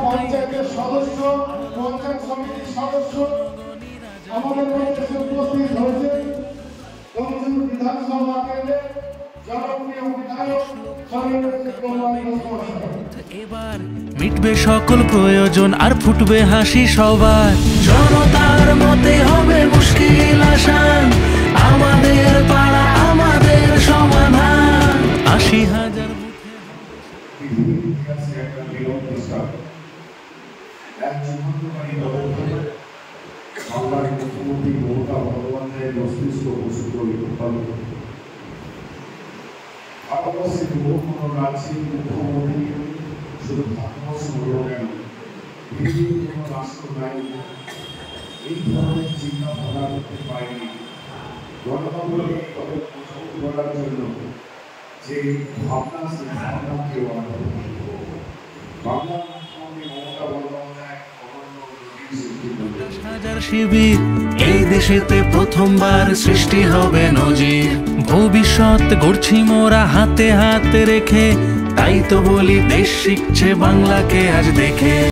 পঞ্চায়েতের সদস্য, পঞ্চায়েত সমিতির সদস্য আমাদের মধ্যে উপস্থিত হয়েছেন তমলুক বিধানসভা কেন্দ্রের জনপ্রিয় বিধায়ক এবার মিটবে সকল প্রয়োজন আর ফুটবে হাসি সবার। জনতার মতে হবে মুশকিল আসান, আমাদের পাড়া আমাদের সমাধান। ৮০,০০০ বাংলার মুখ্যমন্ত্রী মমতা বন্দ্যোপাধ্যায়ের মস্তিষ্ক প্রসূত ভারতবর্ষের কোনো রাজ্যের মুখ্যমন্ত্রী শুধু ভারতবর্ষ হল কেন, পৃথিবীর কোনো রাষ্ট্র নাই এই ধরনের চিন্তা ভাবনা করতে পারেনি। গণতন্ত্রকে তবে প্রচার করার জন্য যে ভাবনা, সেই ভাবনা কেউ বাংলার মুখ্যমন্ত্রী মমতা বন্দ্যোপাধ্যায় হাজার শিবির এই দেশেতে প্রথমবার সৃষ্টি হবে নজির। ভবিষ্যৎ গড়ছি মোরা হাতে হাতে রেখে, তাই তো বলি দেশ শিখছে বাংলাকে আজ দেখে।